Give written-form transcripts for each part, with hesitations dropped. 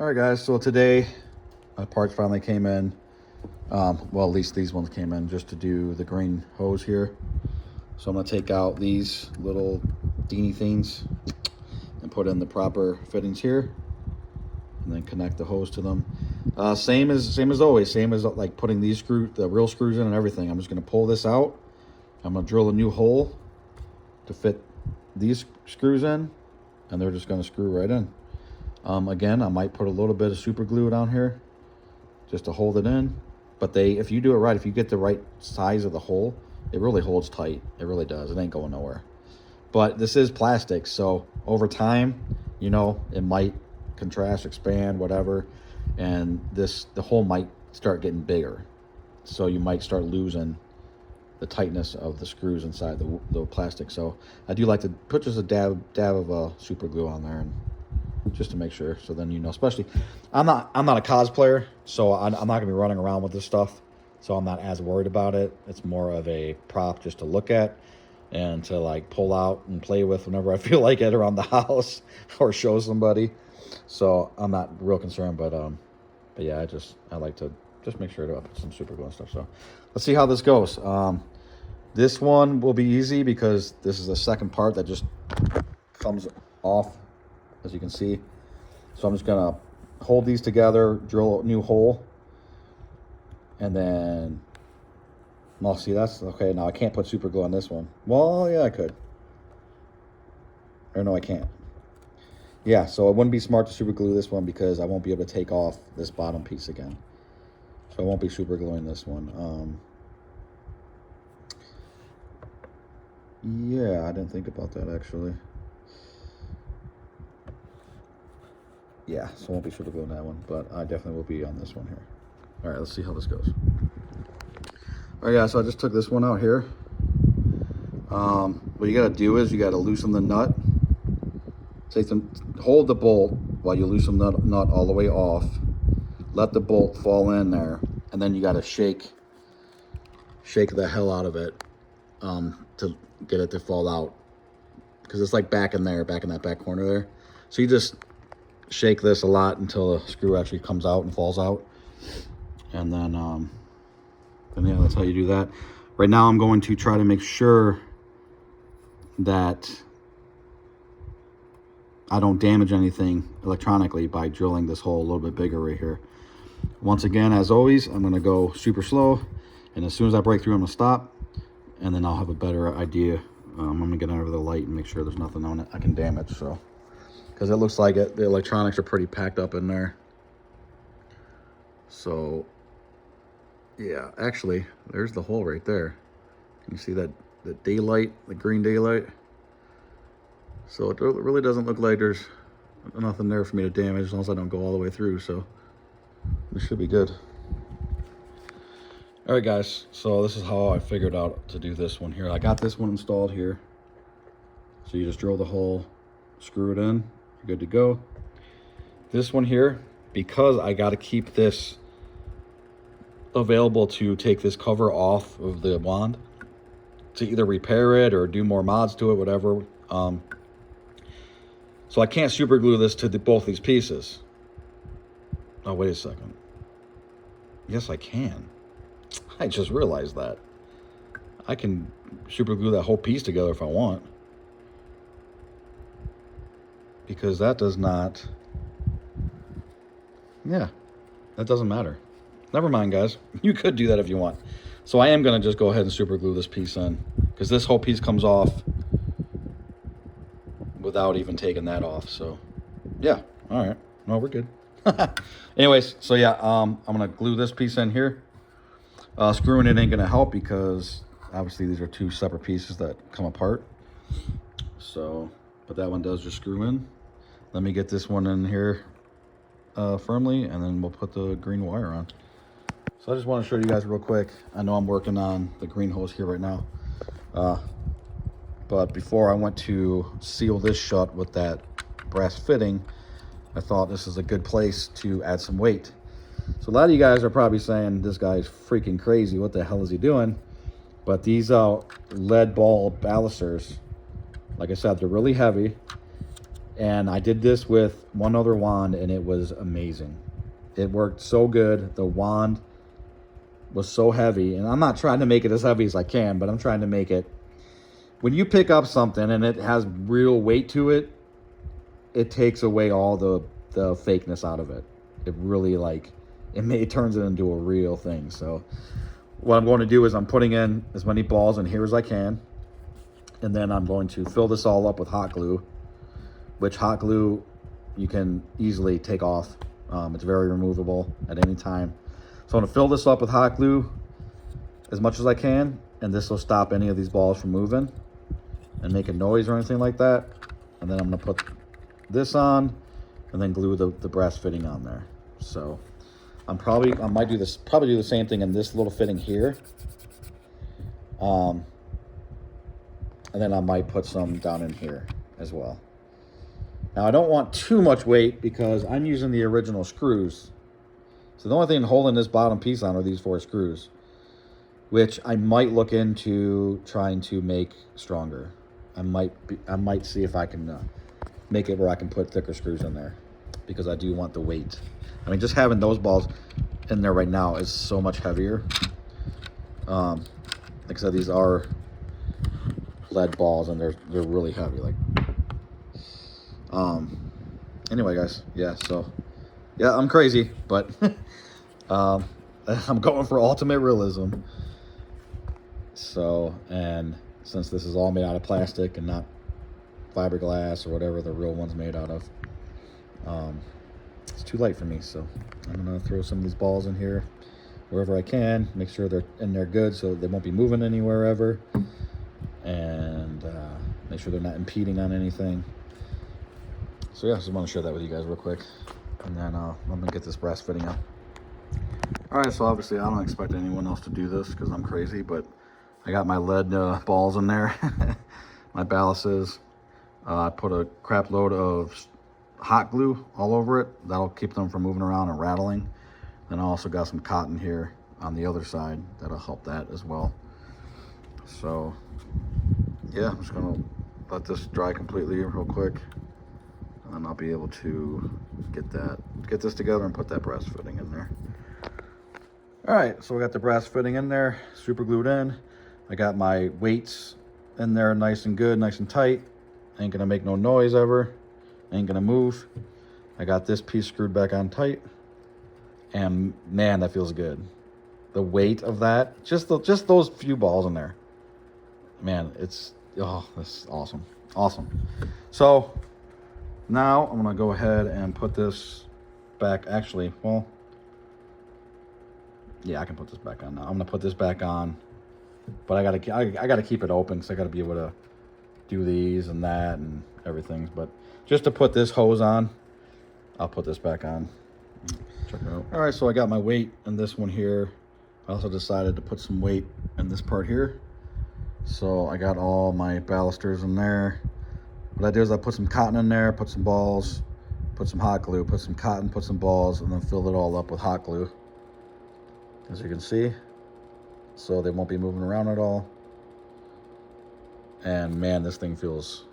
All right, guys, so today parts finally came in. Well, at least these ones came in just to do the green hose here. So I'm gonna take out these little dini things and put in the proper fittings here, and then connect the hose to them. Same as always, same as like putting these the real screws in and everything. I'm just gonna pull this out. I'm gonna drill a new hole to fit these screws in, and they're just gonna screw right in. Again, I might put a little bit of super glue down here just to hold it in. But if you do it right, if you get the right size of the hole, it really holds tight. It really does. It ain't going nowhere. But this is plastic, so over time, you know, it might contrast, expand, whatever, and the hole might start getting bigger. So you might start losing the tightness of the screws inside the plastic. So I do like to put just a dab of super glue on there, and just to make sure, so then you know. Especially, I'm not a cosplayer, so I'm not gonna be running around with this stuff, so I'm not as worried about it. It's more of a prop just to look at and to like pull out and play with whenever I feel like it around the house or show somebody. So I'm not real concerned, but yeah, I like to just make sure to put some super glue and stuff. So let's see how this goes. This one will be easy because this is the second part that just comes off, as you can see. So I'm just gonna hold these together, drill a new hole, and then, well, see, that's okay. Now I can't put super glue on this one. Well, yeah, I could. Or no, I can't. Yeah, so it wouldn't be smart to super glue this one because I won't be able to take off this bottom piece again. So I won't be super gluing this one. Yeah, I didn't think about that actually. Yeah, so I won't be super gluing that one, but I definitely will be on this one here. All right, let's see how this goes. All right, guys, so I just took this one out here. What you gotta do is you gotta loosen the nut. Hold the bolt while you loosen the nut all the way off. Let the bolt fall in there, and then you gotta shake the hell out of it to get it to fall out, because it's like back in that back corner there. So you just shake this a lot until the screw actually comes out and falls out, and then yeah, that's how you do that. Right now I'm going to try to make sure that I don't damage anything electronically by drilling this hole a little bit bigger right here. Once again, as always, I'm going to go super slow, and as soon as I break through, I'm going to stop, and then I'll have a better idea. I'm going to get under the light and make sure there's nothing on it I can damage. So, because it looks like the electronics are pretty packed up in there. So yeah, actually, there's the hole right there. Can you see that, the daylight, the green daylight? So it really doesn't look like there's nothing there for me to damage, as long as I don't go all the way through. So it should be good. All right, guys, so this is how I figured out to do this one here. I got this one installed here. So you just drill the hole, screw it in, you're good to go. This one here, because I got to keep this available to take this cover off of the wand to either repair it or do more mods to it, whatever. So I can't super glue this to both these pieces. Oh, wait a second. Yes, I can. I just realized that. I can super glue that whole piece together if I want. Because that does not... Yeah, that doesn't matter. Never mind, guys. You could do that if you want. So I am going to just go ahead and super glue this piece in, because this whole piece comes off without even taking that off. So yeah, all right. No, we're good. Anyways, so yeah, I'm going to glue this piece in here. Screwing it ain't going to help because obviously these are two separate pieces that come apart. So, but that one does just screw in. Let me get this one in here firmly, and then we'll put the green wire on. So I just want to show you guys real quick. I know I'm working on the green hose here right now. But before I went to seal this shut with that brass fitting, I thought this is a good place to add some weight. So a lot of you guys are probably saying, this guy's freaking crazy. What the hell is he doing? But these lead ball balusters, like I said, they're really heavy. And I did this with one other wand, and it was amazing. It worked so good. The wand was so heavy, and I'm not trying to make it as heavy as I can, but I'm trying to make it. When you pick up something and it has real weight to it, it takes away all the fakeness out of it. It really, like, it turns it into a real thing. So what I'm going to do is I'm putting in as many balls in here as I can, and then I'm going to fill this all up with hot glue, which hot glue you can easily take off. It's very removable at any time. So I'm going to fill this up with hot glue as much as I can, and this will stop any of these balls from moving and making noise or anything like that. And then I'm going to put this on and then glue the brass fitting on there. So I might do the same thing in this little fitting here. And then I might put some down in here as well. Now, I don't want too much weight because I'm using the original screws. So the only thing holding this bottom piece on are these 4 screws, which I might look into trying to make stronger. I might see if I can make it where I can put thicker screws in there, because I do want the weight. I mean, just having those balls in there right now is so much heavier. Like I said, these are lead balls, and they're really heavy. Like, anyway, guys, yeah. So, yeah, I'm crazy, but I'm going for ultimate realism. So, and since this is all made out of plastic and not fiberglass or whatever the real one's made out of, it's too light for me. So I'm gonna throw some of these balls in here wherever I can, make sure they're in there good so they won't be moving anywhere ever, and make sure they're not impeding on anything. So yeah, just want to share that with you guys real quick, and then I'm gonna get this brass fitting up. All right, so obviously I don't expect anyone else to do this because I'm crazy, but I got my lead balls in there, my balances. I put a crap load of hot glue all over it. That'll keep them from moving around and rattling. Then I also got some cotton here on the other side. That'll help that as well. So yeah, I'm just gonna let this dry completely real quick, and then I'll be able to get this together and put that brass fitting in there. All right, so we got the brass fitting in there, super glued in. I got my weights in there nice and good, nice and tight. Ain't gonna make no noise ever. Ain't gonna move. I got this piece screwed back on tight, and man, that feels good. The weight of that, just those few balls in there, man, that's awesome, awesome. So now I'm gonna go ahead and put this back. Actually, well, yeah, I can put this back on now. I'm gonna put this back on, but I gotta keep it open because I gotta be able to do these and that and everything. But just to put this hose on, I'll put this back on. Check it out. All right, so I got my weight in this one here. I also decided to put some weight in this part here. So I got all my ballasters in there. What I did is I put some cotton in there, put some balls, put some hot glue, put some cotton, put some balls, and then filled it all up with hot glue, as you can see. So they won't be moving around at all. And man, this thing feels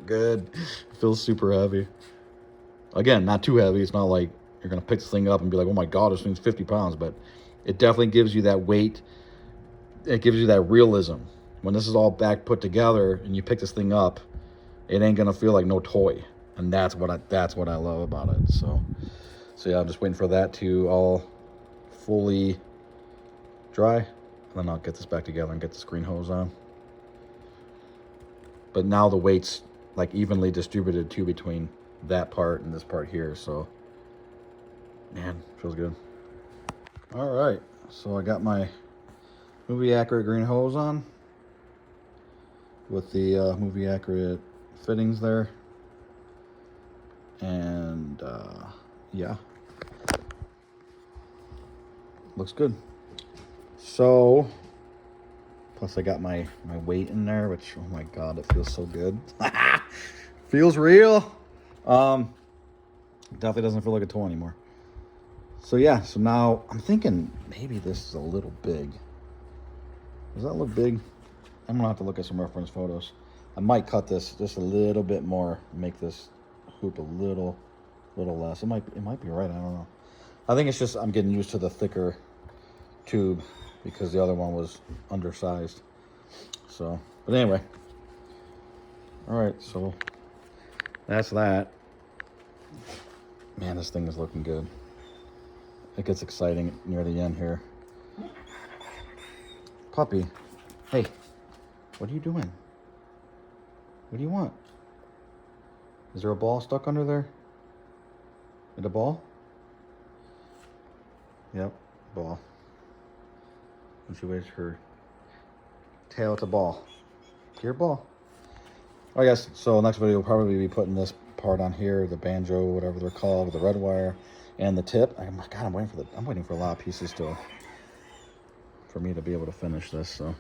good. It feels super heavy. Again, not too heavy. It's not like you're gonna pick this thing up and be like, oh my God, this thing's 50 pounds, but it definitely gives you that weight. It gives you that realism. When this is all back put together and you pick this thing up, it ain't gonna feel like no toy. And that's what I love about it. So yeah, I'm just waiting for that to all fully dry, and then I'll get this back together and get this green hose on. But now the weight's like evenly distributed too between that part and this part here, so man, feels good. All right, so I got my movie accurate green hose on with the movie accurate fittings there, and yeah, looks good. So plus I got my weight in there, which, oh my God, it feels so good. Feels real. Definitely doesn't feel like a toy anymore. So yeah, so now I'm thinking maybe this is a little big. Does that look big? I'm gonna have to look at some reference photos. I might cut this just a little bit more, make this hoop a little less. It might be right, I don't know. I think it's just I'm getting used to the thicker tube because the other one was undersized. So, but anyway. All right, so that's that. Man, this thing is looking good. It gets exciting near the end here. Puppy, hey, what are you doing? What do you want? Is there a ball stuck under there? Is it a ball? Yep, ball. And she waves her tail at the ball. Your ball. I guess, so next video will probably be putting this part on here, the banjo, whatever they're called, with the red wire, and the tip. Oh my God, I'm waiting for a lot of pieces still for me to be able to finish this, so.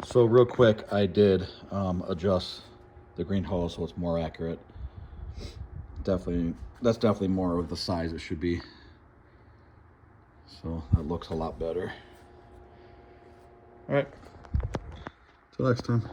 So real quick, I did adjust the green hole so it's more accurate. That's definitely more of the size it should be. So that looks a lot better. All right, till next time.